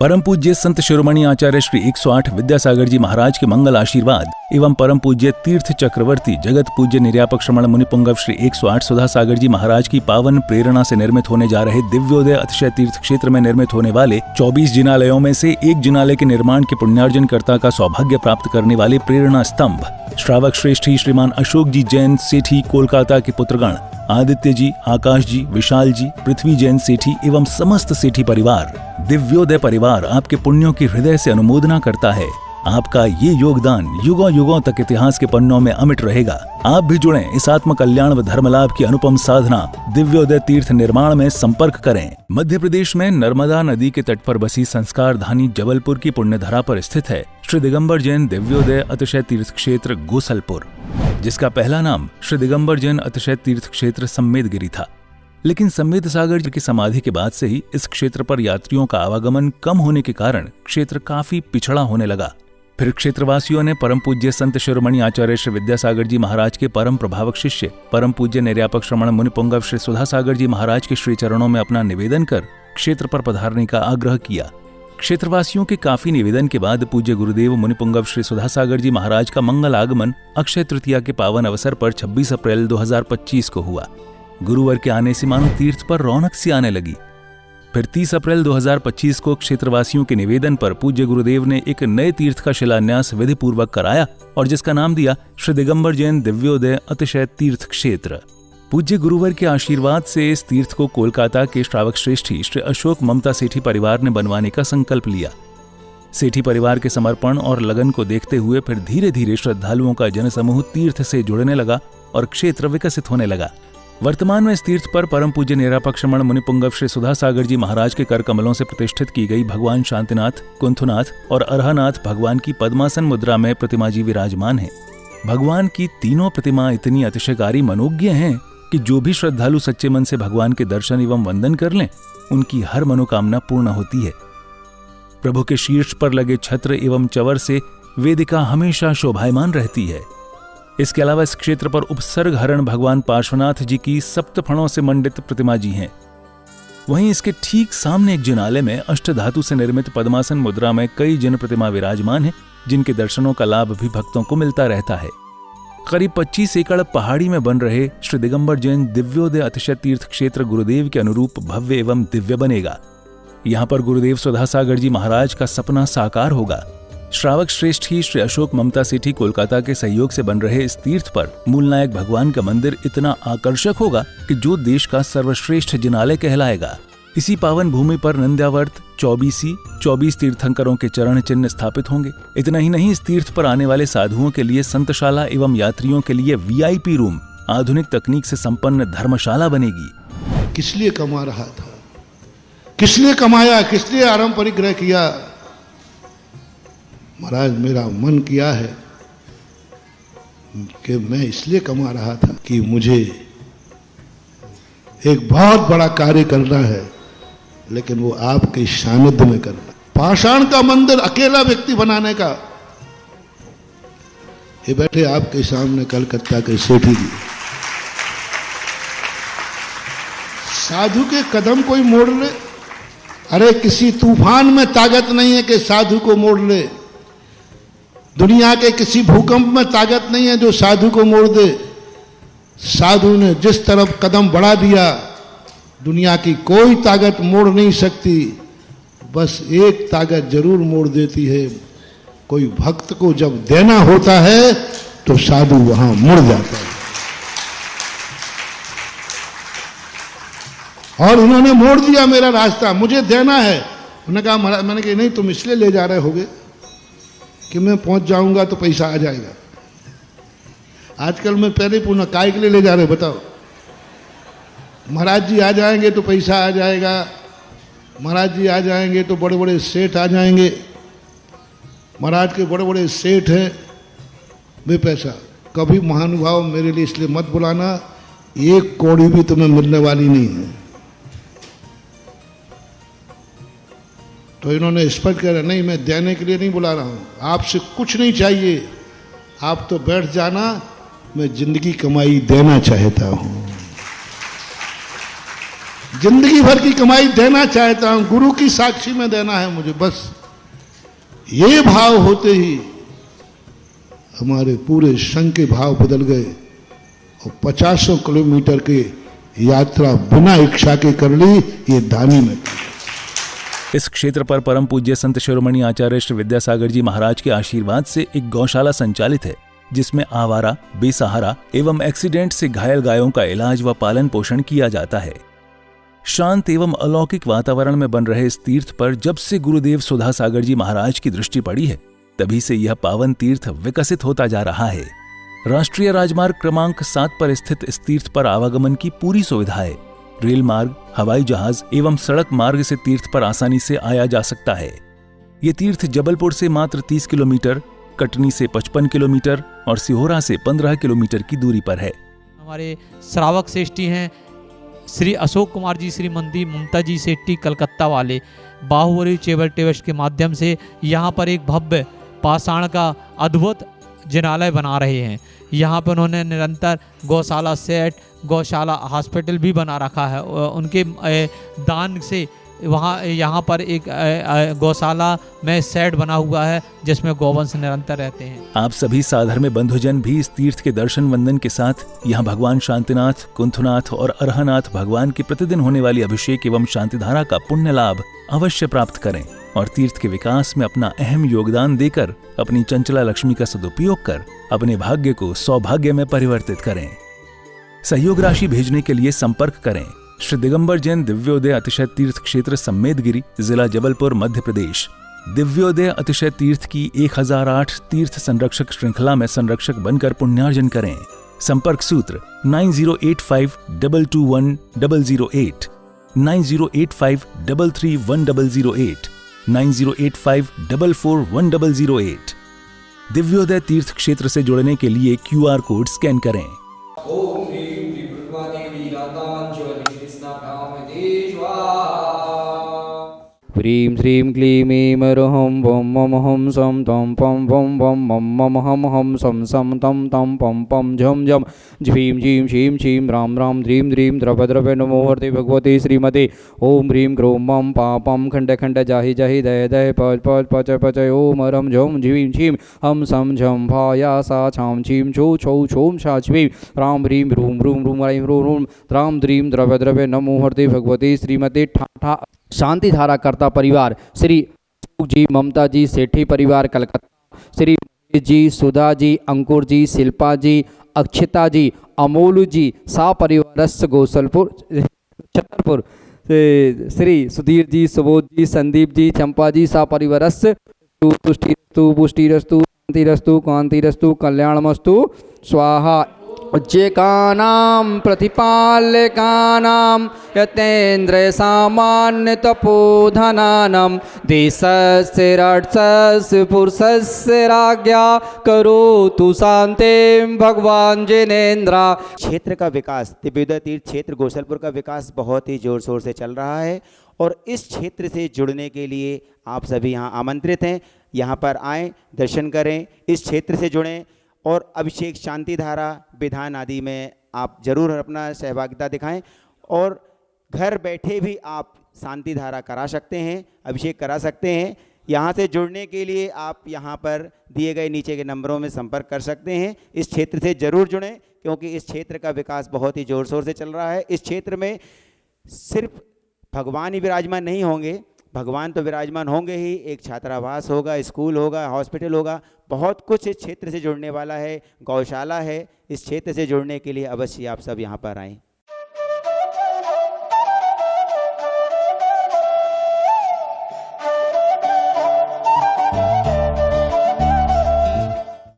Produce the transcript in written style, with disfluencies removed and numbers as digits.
परम पूज्य संत शिरोमणि आचार्य श्री 108 विद्यासागर जी महाराज के मंगल आशीर्वाद एवं परम पूज्य तीर्थ चक्रवर्ती जगत पूज्य निर्यापक श्रमण मुनिपुंगव श्री 108 सुधा सागर जी महाराज की पावन प्रेरणा से निर्मित होने जा रहे दिव्योदय अतिशय तीर्थ क्षेत्र में निर्मित होने वाले 24 जिनालयों में से एक जिनालय के निर्माण के पुण्यार्जन कर्ता का सौभाग्य प्राप्त करने वाले प्रेरणा स्तंभ श्रावक श्रेष्ठी श्रीमान अशोक जी जैन सेठी कोलकाता के पुत्रगण आदित्य जी, आकाश जी, विशाल जी, पृथ्वी जैन सेठी एवं समस्त सेठी परिवार, दिव्योदय परिवार आपके पुण्यों की हृदय से अनुमोदना करता है। आपका ये योगदान युगों युगों तक इतिहास के पन्नों में अमिट रहेगा। आप भी जुड़ें इस आत्म कल्याण व धर्म लाभ की अनुपम साधना दिव्योदय तीर्थ निर्माण में संपर्क करें। मध्य प्रदेश में नर्मदा नदी के तट पर बसी संस्कार धानी जबलपुर की पुण्यधरा पर स्थित है श्री दिगंबर जैन दिव्योदय अतिशय तीर्थ क्षेत्र गोसलपुर, जिसका पहला नाम श्री दिगंबर जैन अतिशय तीर्थ क्षेत्र सम्मेदगिरी था। लेकिन सम्मेद सागर जी की समाधि के बाद से ही इस क्षेत्र पर यात्रियों का आवागमन कम होने के कारण क्षेत्र काफी पिछड़ा होने लगा। फिर क्षेत्रवासियों ने परम पूज्य संत शिरोमणि आचार्य श्री विद्यासागर जी महाराज के परम प्रभावक शिष्य परम पूज्य निर्यापक श्रमण मुनिपुंगव श्री सुधा सागर जी महाराज के श्री चरणों में अपना निवेदन कर क्षेत्र पर पधारने का आग्रह किया। क्षेत्रवासियों के काफी निवेदन के बाद पूज्य गुरुदेव मुनिपुंगव श्री सुधा सागर जी महाराज का मंगल आगमन अक्षय तृतीया के पावन अवसर पर 26 अप्रैल 2025 को हुआ। गुरुवार के आने से मानो तीर्थ पर रौनक सी आने लगी। फिर 30 अप्रैल 2025 को क्षेत्रवासियों के निवेदन पर पूज्य गुरुदेव ने एक नए तीर्थ का शिलान्यास विधि पूर्वक कराया और जिसका नाम दिया श्री दिगंबर जैन दिव्योदय अतिशय तीर्थ क्षेत्र। पूज्य गुरुवर के आशीर्वाद से इस तीर्थ को कोलकाता के श्रावक श्रेष्ठी श्री अशोक ममता सेठी परिवार ने बनवाने का संकल्प लिया। सेठी परिवार के समर्पण और लगन को देखते हुए फिर धीरे धीरे श्रद्धालुओं का जनसमूह तीर्थ से जुड़ने लगा और क्षेत्र विकसित होने लगा। वर्तमान में इस तीर्थ पर परम पूज्य निर्यापक श्रमण मुनिपुंगव श्री सुधा सागर जी महाराज के कर कमलों से प्रतिष्ठित की गई भगवान शांतिनाथ, कुंथुनाथ और अरहनाथ भगवान की पद्मासन मुद्रा में प्रतिमा जी विराजमान है। भगवान की तीनों प्रतिमा इतनी अतिशयकारी मनोज्ञ हैं कि जो भी श्रद्धालु सच्चे मन से भगवान के दर्शन एवं वंदन कर लें, उनकी हर मनोकामना पूर्ण होती है। प्रभु के शीर्ष पर लगे छत्र एवं चवर से वेदिका हमेशा शोभायमान रहती है। इसके अलावा इस क्षेत्र पर उपसर्ग हरण भगवान पार्श्वनाथ जी की सप्तफणों से मंडित प्रतिमा जी हैं। वहीं इसके ठीक सामने एक जिनालय में अष्टधातु से निर्मित पद्मासन मुद्रा में कई जिन प्रतिमा विराजमान हैं, जिनके दर्शनों का लाभ भी भक्तों को मिलता रहता है। करीब 25 एकड़ पहाड़ी में बन रहे श्री दिगंबर जैन दिव्योदय अतिशय तीर्थ क्षेत्र गुरुदेव के अनुरूप भव्य एवं दिव्य बनेगा। यहाँ पर गुरुदेव सुधा सागर जी महाराज का सपना साकार होगा। श्रावक श्रेष्ठी श्री अशोक ममता सेठी कोलकाता के सहयोग से बन रहे इस तीर्थ पर मूलनायक भगवान का मंदिर इतना आकर्षक होगा कि जो देश का सर्वश्रेष्ठ जिनालय कहलाएगा। इसी पावन भूमि पर नंद्यावर्त 24 तीर्थंकरों के चरण चिन्ह स्थापित होंगे। इतना ही नहीं, इस तीर्थ पर आने वाले साधुओं के लिए संतशाला एवं यात्रियों के लिए VIP रूम, आधुनिक तकनीक से संपन्न धर्मशाला बनेगी। किस लिए कमा रहा था, किस लिए कमाया, किस लिए आराम परिग्रह किया? महाराज मेरा मन किया है कि मैं इसलिए कमा रहा था कि मुझे एक बहुत बड़ा कार्य करना है, लेकिन वो आपके सानिध्य में करना। पाषाण का मंदिर अकेला व्यक्ति बनाने का। ये बैठे आपके सामने कलकत्ता के सेठी जी, साधु के कदम कोई मोड़ ले। अरे किसी तूफान में ताकत नहीं है कि साधु को मोड़ ले। दुनिया के किसी भूकंप में ताकत नहीं है जो साधु को मोड़ दे। साधु ने जिस तरफ कदम बढ़ा दिया, दुनिया की कोई ताकत मोड़ नहीं सकती। बस एक ताकत जरूर मोड़ देती है, कोई भक्त को जब देना होता है तो साधु वहां मुड़ जाता है। और उन्होंने मोड़ दिया मेरा रास्ता, मुझे देना है। उन्होंने कहा महाराज, मैंने कहा नहीं, तुम इसलिए ले जा रहे होगे कि मैं पहुंच जाऊंगा तो पैसा आ जाएगा। आजकल मैं पहले पूछना काय के लिए ले जा रहे हो बताओ? महाराज जी आ जाएंगे तो पैसा आ जाएगा, महाराज जी आ जाएंगे तो बड़े बड़े सेठ आ जाएंगे। महाराज के बड़े बड़े सेठ हैं बेपैसा। कभी महानुभाव मेरे लिए इसलिए मत बुलाना, एक कौड़ी भी तुम्हें मिलने वाली नहीं है। तो इन्होंने स्पष्ट कहा नहीं, मैं देने के लिए नहीं बुला रहा हूं, आपसे कुछ नहीं चाहिए, आप तो बैठ जाना, मैं जिंदगी कमाई देना चाहता हूं। जिंदगी भर की कमाई देना चाहता हूं, गुरु की साक्षी में देना है मुझे, बस ये भाव होते ही हमारे पूरे संघ के भाव बदल गए और 50 किलोमीटर की यात्रा बिना इच्छा के कर ली। ये दानी में इस क्षेत्र पर परम पूज्य संत शिरोमणि आचार्य श्री विद्यासागर जी महाराज के आशीर्वाद से एक गौशाला संचालित है, जिसमें आवारा, बेसहारा एवं एक्सीडेंट से घायल गायों का इलाज व पालन पोषण किया जाता है। शांत एवं अलौकिक वातावरण में बन रहे इस तीर्थ पर जब से गुरुदेव सुधा सागर जी महाराज की दृष्टि पड़ी है, तभी से यह पावन तीर्थ विकसित होता जा रहा है। राष्ट्रीय राजमार्ग क्रमांक 7 पर स्थित इस तीर्थ पर आवागमन की पूरी सुविधा है। रेल मार्ग, हवाई जहाज एवं सड़क मार्ग से तीर्थ पर आसानी से आया जा सकता है। ये तीर्थ जबलपुर से मात्र 30 किलोमीटर, कटनी से 55 किलोमीटर और सिहोरा से 15 किलोमीटर की दूरी पर है। हमारे श्रावक श्रेष्ठी हैं श्री अशोक कुमार जी, श्रीमती ममता जी सेट्टी कलकत्ता वाले, बाहुबली चेबल टेवस के माध्यम से यहाँ पर एक भव्य पाषाण का अद्भुत जिनालय बना रहे हैं। यहाँ पर उन्होंने निरंतर गौशाला सेट, गौशाला हॉस्पिटल भी बना रखा है। उनके दान से वहाँ यहाँ पर एक गौशाला में सेट बना हुआ है, जिसमें गौवंश निरंतर रहते हैं। आप सभी साधर्म्य बंधुजन भी इस तीर्थ के दर्शन वंदन के साथ यहाँ भगवान शांतिनाथ, कुंथनाथ और अरहनाथ भगवान की प्रतिदिन होने वाली अभिषेक एवं शांतिधारा का पुण्य लाभ अवश्य प्राप्त करें और तीर्थ के विकास में अपना अहम योगदान देकर अपनी चंचला लक्ष्मी का सदुपयोग कर अपने भाग्य को सौभाग्य में परिवर्तित करें। सहयोग राशि भेजने के लिए संपर्क करें श्री दिगंबर जैन दिव्योदय अतिशय तीर्थ क्षेत्र सम्मेदगिरी, जिला जबलपुर, मध्य प्रदेश। दिव्योदय अतिशय तीर्थ की 1008 तीर्थ संरक्षक श्रृंखला में संरक्षक बनकर पुण्यार्जन करें। संपर्क सूत्र 9085221008, 9085331008, 9085441008। दिव्योदय तीर्थ क्षेत्र से जुड़ने के लिए QR कोड स्कैन करें। ह्रीं श्रीं क्लीं ऐं ह्रौं वं मं हं सं तं पं वं वं मं मं हं हं सं सं तं तं पं पं झं झं झीं झीं शीं शीं रां रां ह्रीं ह्रीं द्रव नमो हरते भगवते श्रीमते। ओम ह्रीं क्रों मं पापं खण्ड खण्ड जाहि जाहि दय दय पच पच पच पच ओम हरं झं झीं शीं हं सं झं भाया सा छां छीं छौ छौ छौं छा छीं रां ह्रीं ह्रूं ह्रूं ह्रूं ऐं ह्रूं ह्रूं रां ह्रीं द्रव नमो हरते भगवते श्रीमते। ठा शांति धारा कर्ता परिवार श्री अशोक जी, ममता जी सेठी परिवार कलकत्ता, श्री महेश जी, सुधा जी, अंकुर जी, शिल्पा जी, अक्षिता जी, अमोलू जी सा परिवार गोसलपुर छतरपुर, श्री सुधीर जी, सुबोध जी, संदीप जी, चंपा जी सा परिवार तुष्टिरस्तु पुष्टिरस्तु शांतिरस्तु कांतिरस्तु कल्याणमस्तु स्वाहा। उज्जेकानां प्रतिपालकानां यतेन्द्र सामान्य तपोधनानां देशस्य राक्षस्य पुरुषस्य राज्ञा करोतु शान्तिं भगवान जिनेन्द्र। क्षेत्र का विकास, दिव्योदय तीर्थ क्षेत्र गोसलपुर का विकास बहुत ही जोर शोर से चल रहा है और इस क्षेत्र से जुड़ने के लिए आप सभी यहाँ आमंत्रित हैं। यहाँ पर आएँ, दर्शन करें, इस क्षेत्र से जुड़ें और अभिषेक, शांति धारा, विधान आदि में आप जरूर अपना सहभागिता दिखाएं और घर बैठे भी आप शांति धारा करा सकते हैं, अभिषेक करा सकते हैं। यहाँ से जुड़ने के लिए आप यहाँ पर दिए गए नीचे के नंबरों में संपर्क कर सकते हैं। इस क्षेत्र से जरूर जुड़ें क्योंकि इस क्षेत्र का विकास बहुत ही ज़ोर शोर से चल रहा है। इस क्षेत्र में सिर्फ भगवान ही विराजमान नहीं होंगे, भगवान तो विराजमान होंगे ही, एक छात्रावास होगा, स्कूल होगा, हॉस्पिटल होगा, बहुत कुछ इस क्षेत्र से जुड़ने वाला है, गौशाला है। इस क्षेत्र से जुड़ने के लिए अवश्य आप सब यहाँ पर आएँ।